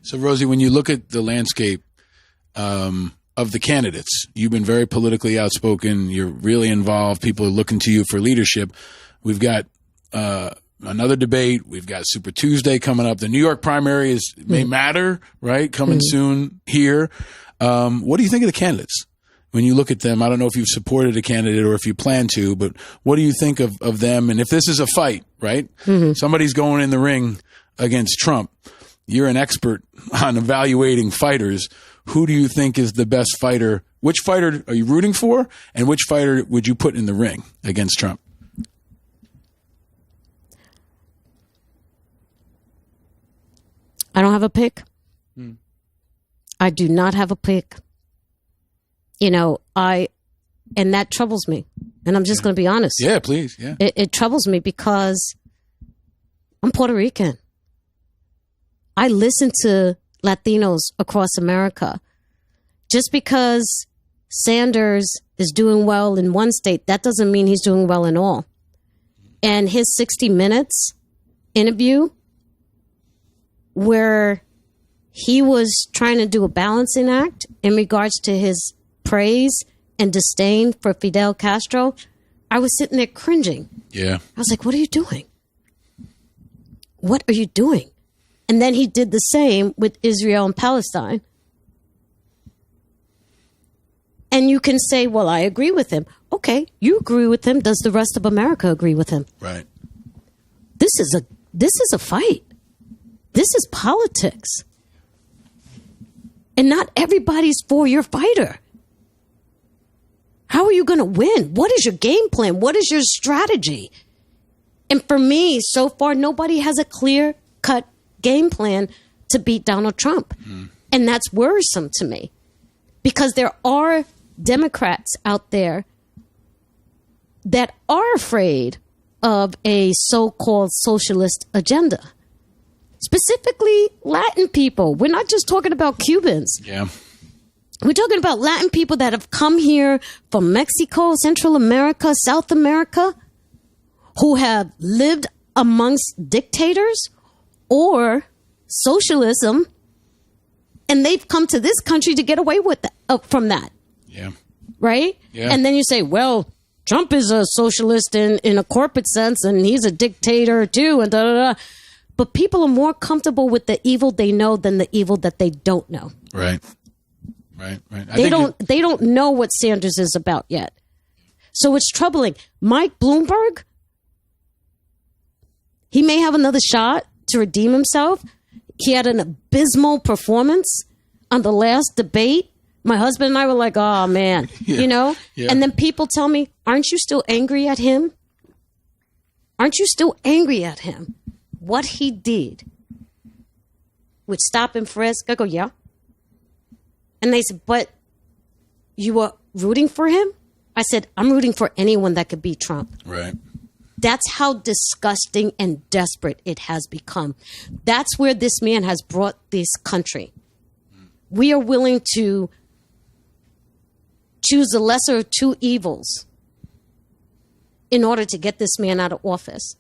So, Rosie, when you look at the landscape of the candidates, you've been very politically outspoken. You're really involved. People are looking to you for leadership. We've got another debate. We've got Super Tuesday coming up. The New York primary may matter, right? Coming soon here. What do you think of the candidates? When you look at them, I don't know if you've supported a candidate or if you plan to, but what do you think of them? And if this is a fight, right? Somebody's going in the ring against Trump. You're an expert on evaluating fighters. Who do you think is the best fighter? Which fighter are you rooting for? And which fighter would you put in the ring against Trump? I don't have a pick. I do not have a pick. You know, and that troubles me. And I'm just going to be honest. Yeah, please. Yeah. It troubles me because I'm Puerto Rican. I listen to Latinos across America. Just because Sanders is doing well in one state, that doesn't mean he's doing well in all. And his 60 Minutes interview, where he was trying to do a balancing act in regards to his praise and disdain for Fidel Castro, I was sitting there cringing. Yeah. I was like, what are you doing? What are you doing? And then he did the same with Israel and Palestine. And you can say, well, I agree with him. Okay, you agree with him. Does the rest of America agree with him? Right. This is a fight. This is politics. And not everybody's for your fighter. How are you going to win? What is your game plan? What is your strategy? And for me, so far, nobody has a clear-cut game plan to beat Donald Trump. And that's worrisome to me because there are Democrats out there that are afraid of a so-called socialist agenda. Specifically, Latin people. We're not just talking about Cubans. Yeah. We're talking about Latin people that have come here from Mexico, Central America, South America, who have lived amongst dictators or socialism, and they've come to this country to get away with from that. Yeah. Right? Yeah. And then you say, well, Trump is a socialist in a corporate sense, and he's a dictator too, and da da da. But people are more comfortable with the evil they know than the evil that they don't know. Right. Right. They don't know what Sanders is about yet. So it's troubling. Mike Bloomberg, he may have another shot to redeem himself. He had an abysmal performance on the last debate. My husband and I were like, oh, man, you know? Yeah. And then people tell me, aren't you still angry at him? Aren't you still angry at him? What he did with stop and frisk. I go, yeah. And they said, but you were rooting for him? I said, I'm rooting for anyone that could beat Trump. Right. That's how disgusting and desperate it has become. That's where this man has brought this country. We are willing to choose the lesser of two evils in order to get this man out of office.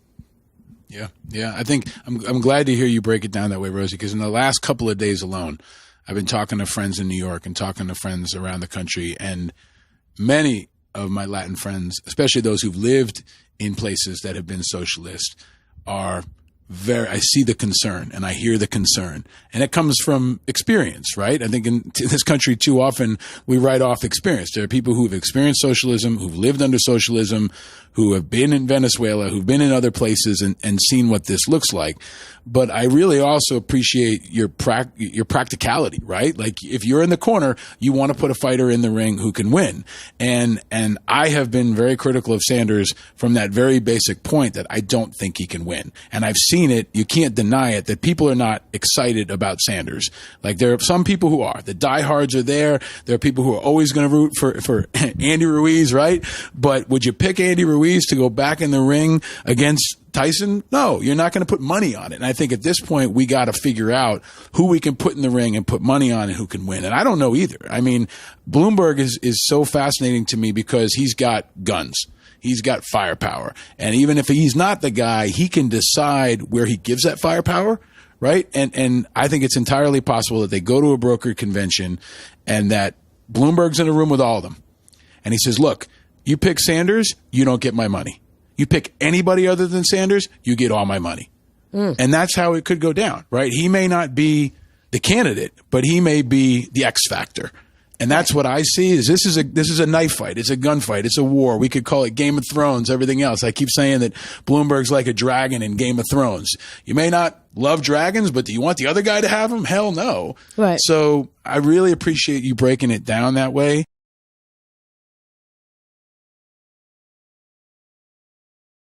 Yeah. I think I'm glad to hear you break it down that way, Rosie, because in the last couple of days alone, I've been talking to friends in New York and talking to friends around the country, and many of my Latin friends, especially those who've lived in places that have been socialist, are I see the concern and I hear the concern, and it comes from experience, right? I think in this country too often we write off experience. There are people who've experienced socialism, who've lived under socialism, who have been in Venezuela, who've been in other places and seen what this looks like. But I really also appreciate your practicality, right? Like if you're in the corner, you want to put a fighter in the ring who can win. And I have been very critical of Sanders from that very basic point that I don't think he can win. And I've seen it. You can't deny it that people are not excited about Sanders. Like there are some people who are. The diehards are there. There are people who are always going to root for Andy Ruiz, right? But would you pick Andy Ruiz to go back in the ring against Tyson? No, you're not going to put money on it. And I think at this point, we got to figure out who we can put in the ring and put money on and who can win. And I don't know either. I mean, Bloomberg is so fascinating to me because he's got guns. He's got firepower. And even if he's not the guy, he can decide where he gives that firepower, right? And I think it's entirely possible that they go to a brokered convention and that Bloomberg's in a room with all of them. And he says, look, you pick Sanders, you don't get my money. You pick anybody other than Sanders, you get all my money. And that's how it could go down, right? He may not be the candidate, but he may be the X factor. And that's what I see is this is a knife fight. It's a gunfight. It's a war. We could call it Game of Thrones, everything else. I keep saying that Bloomberg's like a dragon in Game of Thrones. You may not love dragons, but do you want the other guy to have them? Hell no. Right. So I really appreciate you breaking it down that way.